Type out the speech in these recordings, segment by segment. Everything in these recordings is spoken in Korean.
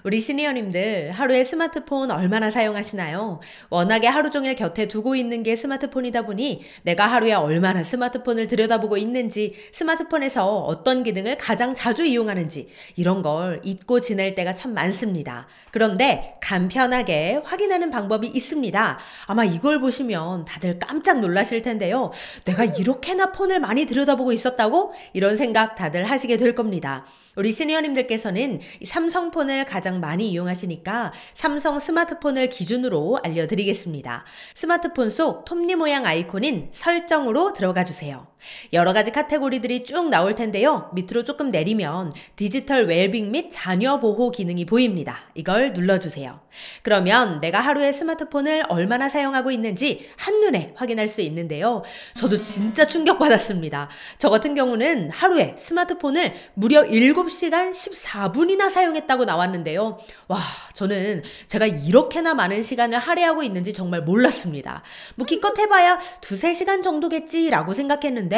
우리 시니어님들 하루에 스마트폰 얼마나 사용하시나요? 워낙에 하루 종일 곁에 두고 있는 게 스마트폰이다 보니 내가 하루에 얼마나 스마트폰을 들여다보고 있는지, 스마트폰에서 어떤 기능을 가장 자주 이용하는지 이런 걸 잊고 지낼 때가 참 많습니다. 그런데 간편하게 확인하는 방법이 있습니다. 아마 이걸 보시면 다들 깜짝 놀라실 텐데요. 내가 이렇게나 폰을 많이 들여다보고 있었다고? 이런 생각 다들 하시게 될 겁니다. 우리 시니어님들께서는 삼성폰을 가장 많이 이용하시니까 삼성 스마트폰을 기준으로 알려드리겠습니다. 스마트폰 속 톱니 모양 아이콘인 설정으로 들어가 주세요. 여러 가지 카테고리들이 쭉 나올 텐데요. 밑으로 조금 내리면 디지털 웰빙 및 자녀 보호 기능이 보입니다. 이걸 눌러주세요. 그러면 내가 하루에 스마트폰을 얼마나 사용하고 있는지 한눈에 확인할 수 있는데요. 저도 진짜 충격받았습니다. 저 같은 경우는 하루에 스마트폰을 무려 7시간 14분이나 사용했다고 나왔는데요. 와, 저는 제가 이렇게나 많은 시간을 할애하고 있는지 정말 몰랐습니다. 뭐 기껏 해봐야 2-3시간 정도겠지라고 생각했는데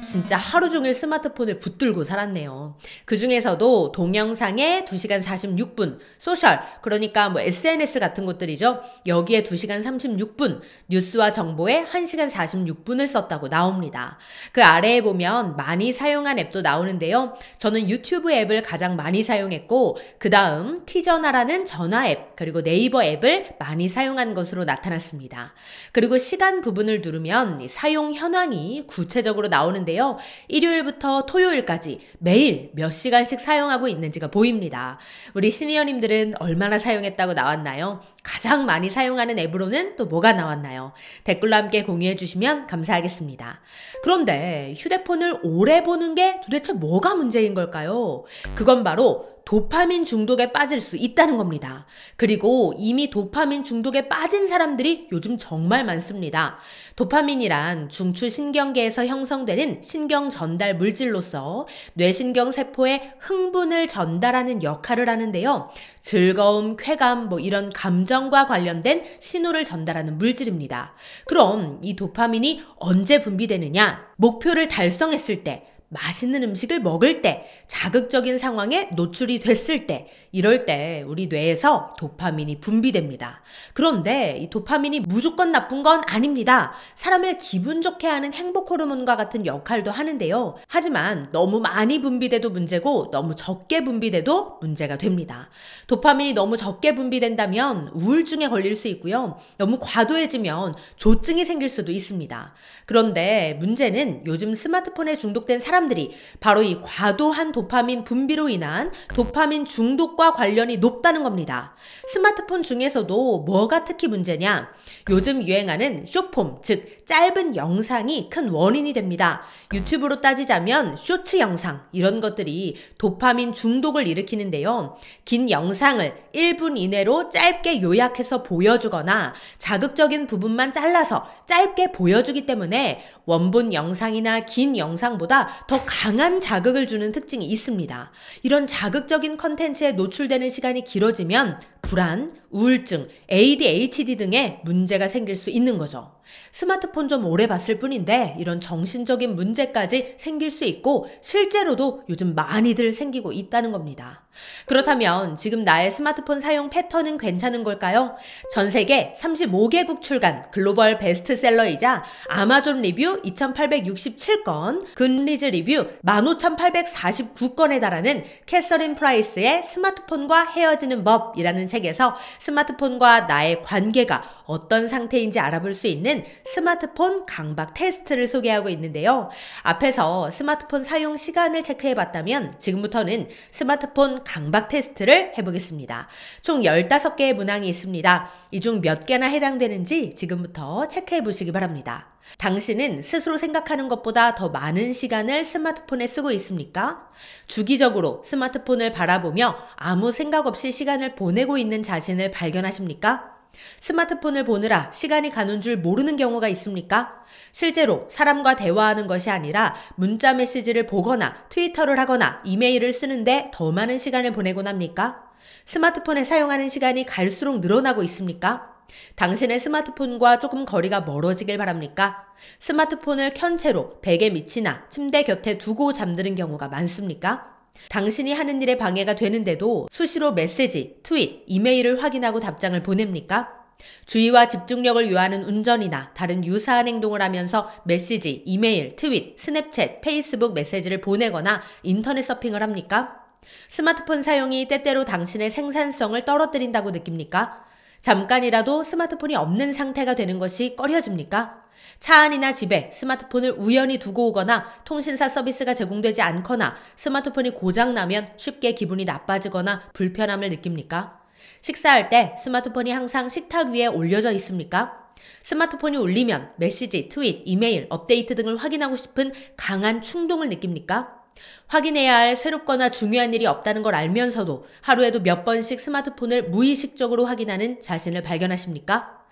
진짜 하루 종일 스마트폰을 붙들고 살았네요. 그 중에서도 동영상에 2시간 46분, 소셜, 그러니까 뭐 SNS 같은 것들이죠. 여기에 2시간 36분, 뉴스와 정보에 1시간 46분을 썼다고 나옵니다. 그 아래에 보면 많이 사용한 앱도 나오는데요. 저는 유튜브 앱을 가장 많이 사용했고, 그 다음 티저나라는 전화 앱, 그리고 네이버 앱을 많이 사용한 것으로 나타났습니다. 그리고 시간 부분을 누르면 사용 현황이 구체적으로 나오는데요. 일요일부터 토요일까지 매일 몇 시간씩 사용하고 있는지가 보입니다. 우리 시니어님들은 얼마나 사용했다고 나왔나요? 가장 많이 사용하는 앱으로는 또 뭐가 나왔나요? 댓글로 함께 공유해 주시면 감사하겠습니다. 그런데 휴대폰을 오래 보는 게 도대체 뭐가 문제인 걸까요? 그건 바로 도파민 중독에 빠질 수 있다는 겁니다. 그리고 이미 도파민 중독에 빠진 사람들이 요즘 정말 많습니다. 도파민이란 중추신경계에서 형성되는 신경 전달 물질로서 뇌신경 세포에 흥분을 전달하는 역할을 하는데요. 즐거움, 쾌감, 이런 감정과 관련된 신호를 전달하는 물질입니다. 그럼 이 도파민이 언제 분비되느냐? 목표를 달성했을 때, 맛있는 음식을 먹을 때, 자극적인 상황에 노출이 됐을 때, 이럴 때 우리 뇌에서 도파민이 분비됩니다. 그런데 이 도파민이 무조건 나쁜 건 아닙니다. 사람을 기분 좋게 하는 행복 호르몬과 같은 역할도 하는데요. 하지만 너무 많이 분비돼도 문제고 너무 적게 분비돼도 문제가 됩니다. 도파민이 너무 적게 분비된다면 우울증에 걸릴 수 있고요. 너무 과도해지면 조증이 생길 수도 있습니다. 그런데 문제는 요즘 스마트폰에 중독된 사람들이 바로 이 과도한 도파민 분비로 인한 도파민 중독과 관련이 높다는 겁니다. 스마트폰 중에서도 뭐가 특히 문제냐? 요즘 유행하는 숏폼, 즉 짧은 영상이 큰 원인이 됩니다. 유튜브로 따지자면 쇼츠 영상, 이런 것들이 도파민 중독을 일으키는데요. 긴 영상을 1분 이내로 짧게 요약해서 보여주거나 자극적인 부분만 잘라서 짧게 보여주기 때문에 원본 영상이나 긴 영상보다 더 강한 자극을 주는 특징이 있습니다. 이런 자극적인 컨텐츠에 노출되는 시간이 길어지면 불안, 우울증, ADHD 등의 문제가 생길 수 있는 거죠. 스마트폰 좀 오래 봤을 뿐인데 이런 정신적인 문제까지 생길 수 있고 실제로도 요즘 많이들 생기고 있다는 겁니다. 그렇다면 지금 나의 스마트폰 사용 패턴은 괜찮은 걸까요? 전 세계 35개국 출간 글로벌 베스트셀러이자 아마존 리뷰 2867건, 굿리즈 리뷰 15849건에 달하는 캐서린 프라이스의 스마트폰과 헤어지는 법이라는 책에서 스마트폰과 나의 관계가 어떤 상태인지 알아볼 수 있는 스마트폰 강박 테스트를 소개하고 있는데요. 앞에서 스마트폰 사용 시간을 체크해봤다면 지금부터는 스마트폰 강박 테스트를 해보겠습니다. 총 15개의 문항이 있습니다. 이 중 몇 개나 해당되는지 지금부터 체크해보시기 바랍니다. 당신은 스스로 생각하는 것보다 더 많은 시간을 스마트폰에 쓰고 있습니까? 주기적으로 스마트폰을 바라보며 아무 생각 없이 시간을 보내고 있는 자신을 발견하십니까? 스마트폰을 보느라 시간이 가는 줄 모르는 경우가 있습니까? 실제로 사람과 대화하는 것이 아니라 문자 메시지를 보거나 트위터를 하거나 이메일을 쓰는데 더 많은 시간을 보내곤 합니까? 스마트폰에 사용하는 시간이 갈수록 늘어나고 있습니까? 당신의 스마트폰과 조금 거리가 멀어지길 바랍니까? 스마트폰을 켠 채로 베개 밑이나 침대 곁에 두고 잠드는 경우가 많습니까? 당신이 하는 일에 방해가 되는데도 수시로 메시지, 트윗, 이메일을 확인하고 답장을 보냅니까? 주의와 집중력을 요하는 운전이나 다른 유사한 행동을 하면서 메시지, 이메일, 트윗, 스냅챗, 페이스북 메시지를 보내거나 인터넷 서핑을 합니까? 스마트폰 사용이 때때로 당신의 생산성을 떨어뜨린다고 느낍니까? 잠깐이라도 스마트폰이 없는 상태가 되는 것이 꺼려집니까? 차 안이나 집에 스마트폰을 우연히 두고 오거나 통신사 서비스가 제공되지 않거나 스마트폰이 고장나면 쉽게 기분이 나빠지거나 불편함을 느낍니까? 식사할 때 스마트폰이 항상 식탁 위에 올려져 있습니까? 스마트폰이 울리면 메시지, 트윗, 이메일, 업데이트 등을 확인하고 싶은 강한 충동을 느낍니까? 확인해야 할 새롭거나 중요한 일이 없다는 걸 알면서도 하루에도 몇 번씩 스마트폰을 무의식적으로 확인하는 자신을 발견하십니까?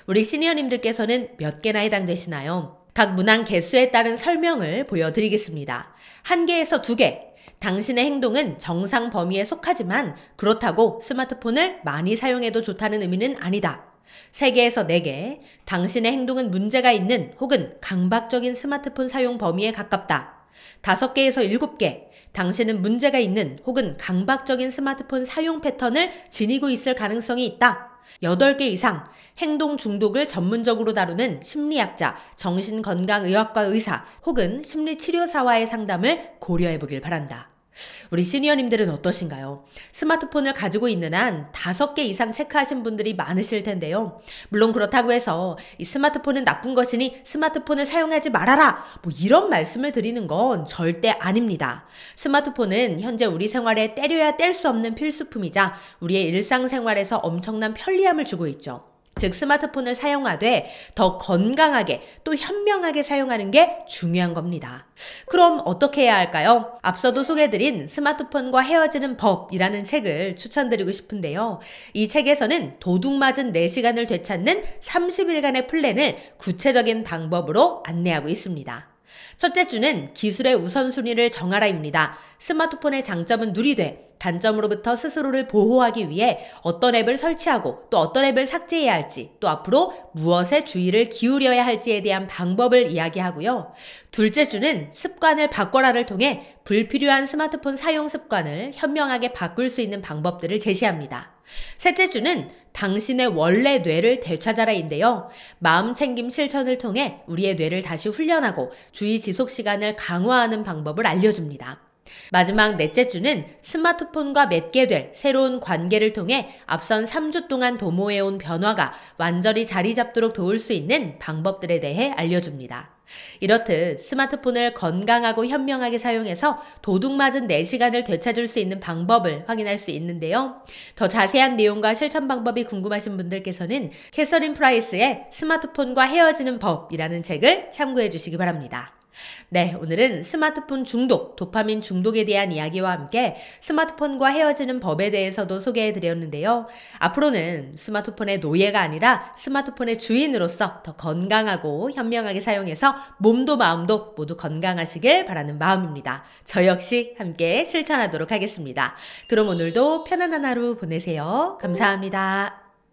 우리 시니어님들께서는 몇 개나 해당되시나요? 각 문항 개수에 따른 설명을 보여드리겠습니다. 1개에서 2개. 당신의 행동은 정상 범위에 속하지만 그렇다고 스마트폰을 많이 사용해도 좋다는 의미는 아니다. 3개에서 4개. 당신의 행동은 문제가 있는 혹은 강박적인 스마트폰 사용 범위에 가깝다. 5개에서 7개. 당신은 문제가 있는 혹은 강박적인 스마트폰 사용 패턴을 지니고 있을 가능성이 있다. 8개 이상. 행동 중독을 전문적으로 다루는 심리학자, 정신건강의학과 의사 혹은 심리치료사와의 상담을 고려해보길 바란다. 우리 시니어님들은 어떠신가요? 스마트폰을 가지고 있는 한 5개 이상 체크하신 분들이 많으실 텐데요. 물론 그렇다고 해서 이 스마트폰은 나쁜 것이니 스마트폰을 사용하지 말아라! 이런 말씀을 드리는 건 절대 아닙니다. 스마트폰은 현재 우리 생활에 떼려야 뗄 수 없는 필수품이자 우리의 일상생활에서 엄청난 편리함을 주고 있죠. 즉 스마트폰을 사용하되 더 건강하게 또 현명하게 사용하는 게 중요한 겁니다. 그럼 어떻게 해야 할까요? 앞서도 소개해드린 스마트폰과 헤어지는 법이라는 책을 추천드리고 싶은데요. 이 책에서는 도둑맞은 4시간을 되찾는 30일간의 플랜을 구체적인 방법으로 안내하고 있습니다. 첫째 주는 기술의 우선순위를 정하라입니다. 스마트폰의 장점은 누리되 단점으로부터 스스로를 보호하기 위해 어떤 앱을 설치하고 또 어떤 앱을 삭제해야 할지 또 앞으로 무엇에 주의를 기울여야 할지에 대한 방법을 이야기하고요. 둘째 주는 습관을 바꿔라를 통해 불필요한 스마트폰 사용 습관을 현명하게 바꿀 수 있는 방법들을 제시합니다. 셋째 주는 당신의 원래 뇌를 되찾아라인데요. 마음챙김 실천을 통해 우리의 뇌를 다시 훈련하고 주의 지속 시간을 강화하는 방법을 알려줍니다. 마지막 넷째 주는 스마트폰과 맺게 될 새로운 관계를 통해 앞선 3주 동안 도모해온 변화가 완전히 자리 잡도록 도울 수 있는 방법들에 대해 알려줍니다. 이렇듯 스마트폰을 건강하고 현명하게 사용해서 도둑맞은 4시간을 되찾을 수 있는 방법을 확인할 수 있는데요. 더 자세한 내용과 실천 방법이 궁금하신 분들께서는 캐서린 프라이스의 스마트폰과 헤어지는 법이라는 책을 참고해 주시기 바랍니다. 네, 오늘은 스마트폰 중독, 도파민 중독에 대한 이야기와 함께 스마트폰과 헤어지는 법에 대해서도 소개해 드렸는데요. 앞으로는 스마트폰의 노예가 아니라 스마트폰의 주인으로서 더 건강하고 현명하게 사용해서 몸도 마음도 모두 건강하시길 바라는 마음입니다. 저 역시 함께 실천하도록 하겠습니다. 그럼 오늘도 편안한 하루 보내세요. 감사합니다.